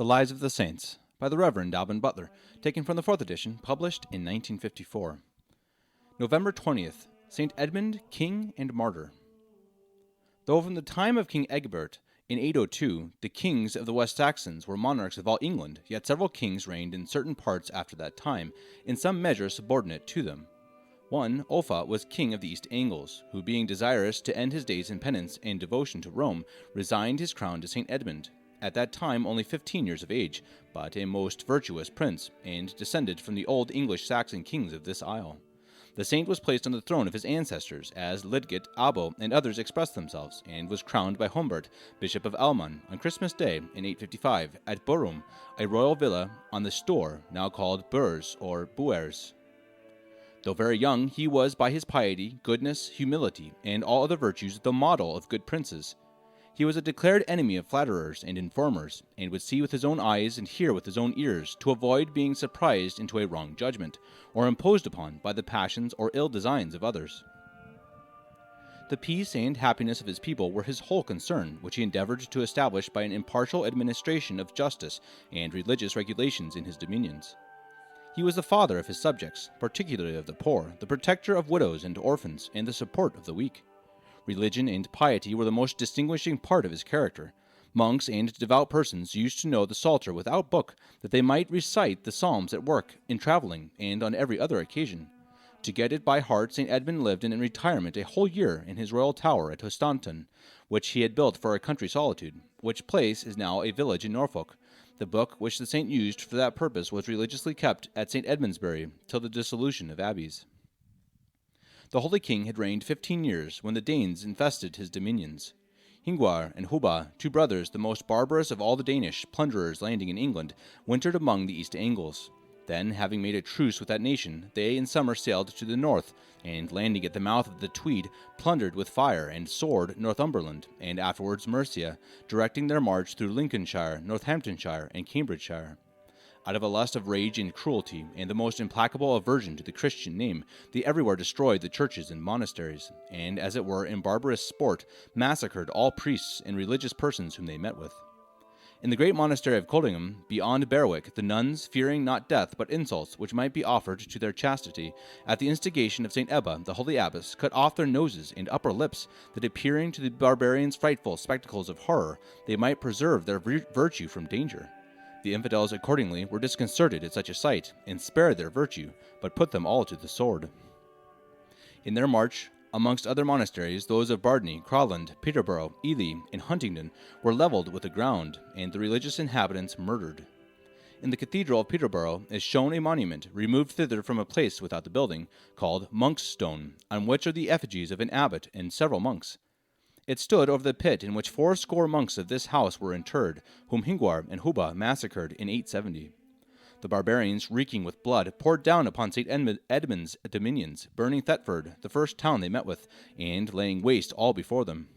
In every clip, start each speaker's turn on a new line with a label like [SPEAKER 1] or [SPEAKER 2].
[SPEAKER 1] The Lives of the Saints by the Reverend Alban Butler, taken from the 4th edition, published in 1954. November 20th, St. Edmund, King and Martyr. Though from the time of King Egbert, in 802, the kings of the West Saxons were monarchs of all England, yet several kings reigned in certain parts after that time, in some measure subordinate to them. One, Offa, was king of the East Angles, who being desirous to end his days in penance and devotion to Rome, resigned his crown to St. Edmund, at that time only 15 years of age, but a most virtuous prince, and descended from the old English Saxon kings of this isle. The saint was placed on the throne of his ancestors, as Lidgett, Abo, and others expressed themselves, and was crowned by Humbert, Bishop of Elman, on Christmas Day in 855, at Borum, a royal villa on the Stour, now called Beurs or Buers. Though very young, he was by his piety, goodness, humility, and all other virtues the model of good princes. He was a declared enemy of flatterers and informers, and would see with his own eyes and hear with his own ears, to avoid being surprised into a wrong judgment, or imposed upon by the passions or ill designs of others. The peace and happiness of his people were his whole concern, which he endeavored to establish by an impartial administration of justice and religious regulations in his dominions. He was the father of his subjects, particularly of the poor, the protector of widows and orphans, and the support of the weak. Religion and piety were the most distinguishing part of his character. Monks and devout persons used to know the Psalter without book, that they might recite the Psalms at work, in traveling, and on every other occasion. To get it by heart, St. Edmund lived in retirement a whole year in his royal tower at Hostanton, which he had built for a country solitude, which place is now a village in Norfolk. The book which the saint used for that purpose was religiously kept at St. Edmundsbury till the dissolution of abbeys. The Holy King had reigned 15 years when the Danes infested his dominions. Hingwar and Hubba, two brothers, the most barbarous of all the Danish plunderers landing in England, wintered among the East Angles. Then, having made a truce with that nation, they in summer sailed to the north, and landing at the mouth of the Tweed, plundered with fire and sword Northumberland, and afterwards Mercia, directing their march through Lincolnshire, Northamptonshire, and Cambridgeshire. Out of a lust of rage and cruelty, and the most implacable aversion to the Christian name, they everywhere destroyed the churches and monasteries, and, as it were, in barbarous sport, massacred all priests and religious persons whom they met with. In the great monastery of Coldingham, beyond Berwick, the nuns, fearing not death but insults which might be offered to their chastity, at the instigation of St. Ebba, the holy abbess, cut off their noses and upper lips, that appearing to the barbarians frightful spectacles of horror, they might preserve their virtue from danger. The infidels accordingly were disconcerted at such a sight, and spared their virtue, but put them all to the sword. In their march, amongst other monasteries, those of Bardney, Crawland, Peterborough, Ely, and Huntingdon were levelled with the ground, and the religious inhabitants murdered. In the cathedral of Peterborough is shown a monument, removed thither from a place without the building, called Monk's Stone, on which are the effigies of an abbot and several monks. It stood over the pit in which 80 monks of this house were interred, whom Hingwar and Hubba massacred in 870. The barbarians, reeking with blood, poured down upon St. Edmund's dominions, burning Thetford, the first town they met with, and laying waste all before them.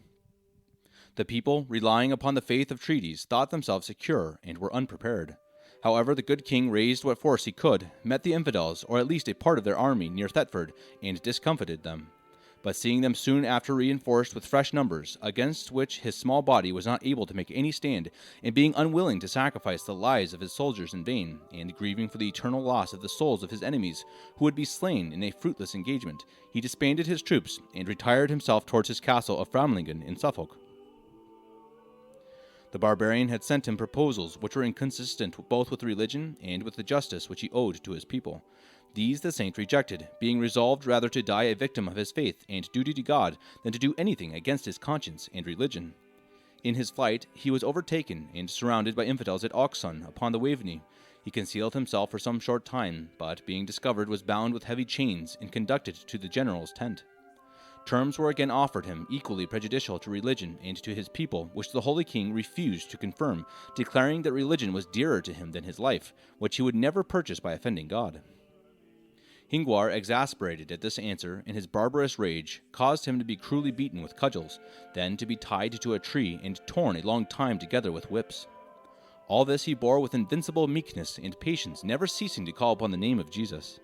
[SPEAKER 1] The people, relying upon the faith of treaties, thought themselves secure, and were unprepared. However, the good king raised what force he could, met the infidels, or at least a part of their army, near Thetford, and discomfited them. But seeing them soon after reinforced with fresh numbers, against which his small body was not able to make any stand, and being unwilling to sacrifice the lives of his soldiers in vain, and grieving for the eternal loss of the souls of his enemies, who would be slain in a fruitless engagement, he disbanded his troops, and retired himself towards his castle of Framlingen in Suffolk. The barbarian had sent him proposals which were inconsistent both with religion and with the justice which he owed to his people. These the saint rejected, being resolved rather to die a victim of his faith and duty to God than to do anything against his conscience and religion. In his flight he was overtaken and surrounded by infidels at Auxon upon the Waveney. He concealed himself for some short time, but being discovered was bound with heavy chains and conducted to the general's tent. Terms were again offered him equally prejudicial to religion and to his people, which the Holy King refused to confirm, declaring that religion was dearer to him than his life, which he would never purchase by offending God. Hingwar, exasperated at this answer, in his barbarous rage, caused him to be cruelly beaten with cudgels, then to be tied to a tree and torn a long time together with whips. All this he bore with invincible meekness and patience, never ceasing to call upon the name of Jesus.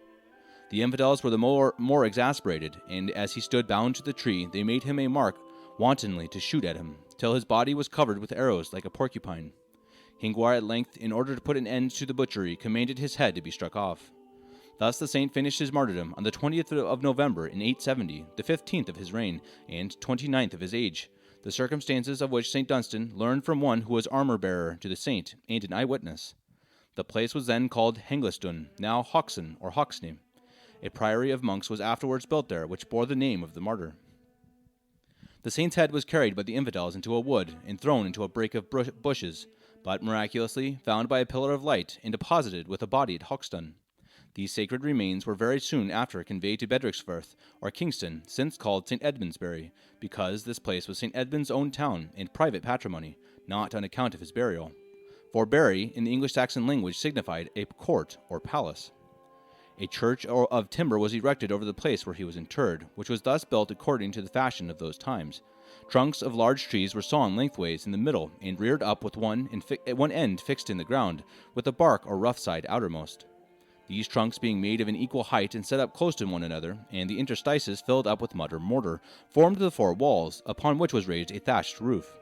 [SPEAKER 1] The infidels were the more exasperated, and as he stood bound to the tree, they made him a mark wantonly to shoot at him, till his body was covered with arrows like a porcupine. Hinguar at length, in order to put an end to the butchery, commanded his head to be struck off. Thus the saint finished his martyrdom on the 20th of November in 870, the 15th of his reign, and 29th of his age, the circumstances of which St. Dunstan learned from one who was armor-bearer to the saint, and an eyewitness. The place was then called Henglestun, now Hoxne or Hoxne. A priory of monks was afterwards built there, which bore the name of the martyr. The saint's head was carried by the infidels into a wood and thrown into a brake of bushes, but miraculously found by a pillar of light and deposited with the body at Hoxton. These sacred remains were very soon after conveyed to Bedricksfirth, or Kingston, since called St. Edmundsbury, because this place was St. Edmund's own town and private patrimony, not on account of his burial. For bury, in the English-Saxon language, signified a court or palace. A church of timber was erected over the place where he was interred, which was thus built according to the fashion of those times. Trunks of large trees were sawn lengthways in the middle and reared up with one end fixed in the ground, with the bark or rough side outermost. These trunks being made of an equal height and set up close to one another, and the interstices filled up with mud or mortar, formed the four walls, upon which was raised a thatched roof.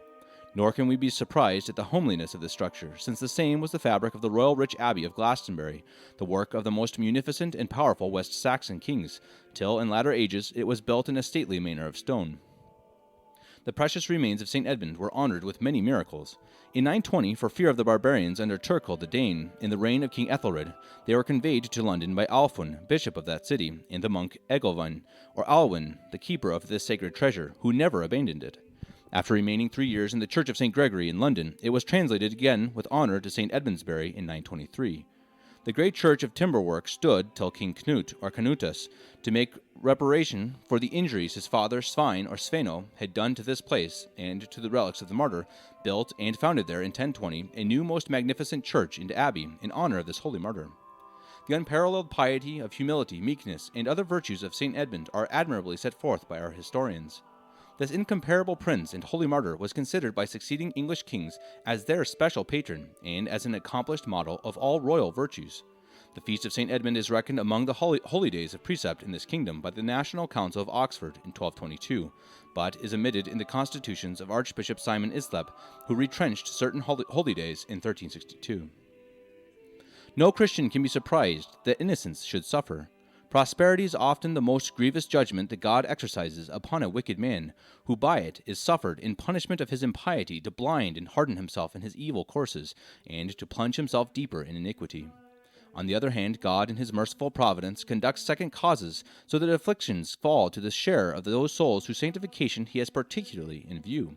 [SPEAKER 1] Nor can we be surprised at the homeliness of this structure, since the same was the fabric of the royal rich abbey of Glastonbury, the work of the most munificent and powerful West Saxon kings, till in latter ages it was built in a stately manner of stone. The precious remains of St. Edmund were honored with many miracles. In 920, for fear of the barbarians under Turkel the Dane, in the reign of King Ethelred, they were conveyed to London by Alfwin, bishop of that city, and the monk Egelwin, or Alwyn, the keeper of this sacred treasure, who never abandoned it. After remaining 3 years in the Church of St. Gregory in London, it was translated again with honor to St. Edmundsbury in 923. The great church of timberwork stood till King Knut, or Canutus, to make reparation for the injuries his father Svein, or Sveno, had done to this place, and to the relics of the martyr, built and founded there in 1020 a new most magnificent church and abbey in honor of this holy martyr. The unparalleled piety of humility, meekness, and other virtues of St. Edmund are admirably set forth by our historians. This incomparable prince and holy martyr was considered by succeeding English kings as their special patron, and as an accomplished model of all royal virtues. The feast of St. Edmund is reckoned among the holy days of precept in this kingdom by the National Council of Oxford in 1222, but is omitted in the constitutions of Archbishop Simon Islep, who retrenched certain holy days in 1362. No Christian can be surprised that innocence should suffer. Prosperity is often the most grievous judgment that God exercises upon a wicked man, who by it is suffered in punishment of his impiety to blind and harden himself in his evil courses, and to plunge himself deeper in iniquity. On the other hand, God in his merciful providence conducts second causes, so that afflictions fall to the share of those souls whose sanctification he has particularly in view.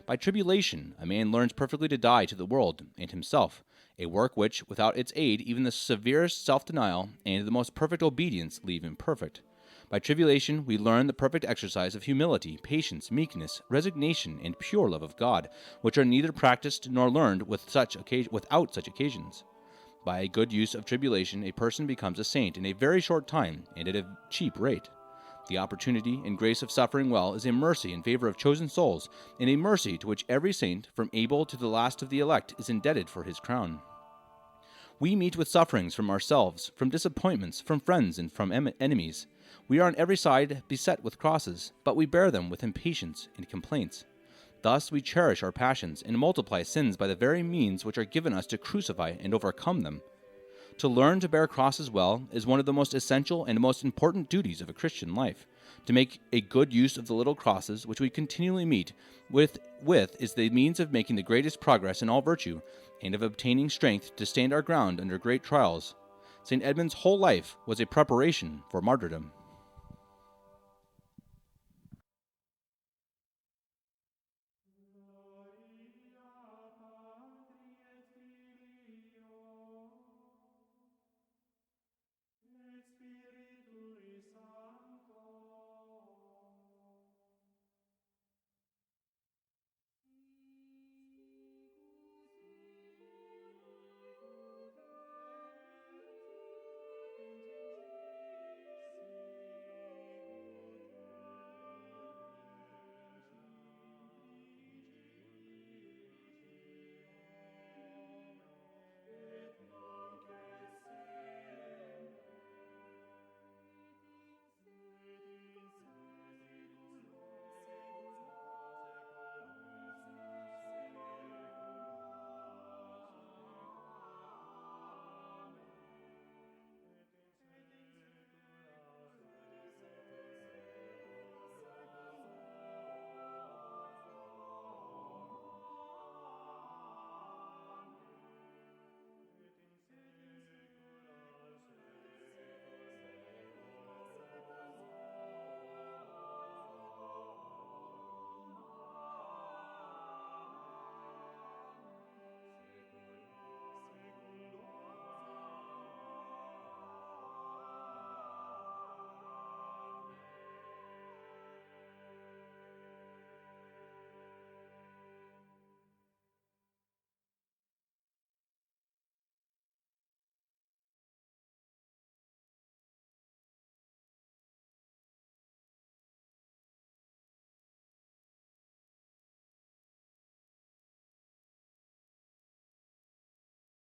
[SPEAKER 1] By tribulation, a man learns perfectly to die to the world and himself, a work which, without its aid, even the severest self-denial and the most perfect obedience leave imperfect. By tribulation, we learn the perfect exercise of humility, patience, meekness, resignation, and pure love of God, which are neither practiced nor learned without such occasions. By a good use of tribulation, a person becomes a saint in a very short time and at a cheap rate. The opportunity and grace of suffering well is a mercy in favor of chosen souls, and a mercy to which every saint, from Abel to the last of the elect, is indebted for his crown. We meet with sufferings from ourselves, from disappointments, from friends, and from enemies. We are on every side beset with crosses, but we bear them with impatience and complaints. Thus we cherish our passions and multiply sins by the very means which are given us to crucify and overcome them. To learn to bear crosses well is one of the most essential and most important duties of a Christian life. To make a good use of the little crosses which we continually meet with is the means of making the greatest progress in all virtue, and of obtaining strength to stand our ground under great trials. St. Edmund's whole life was a preparation for martyrdom.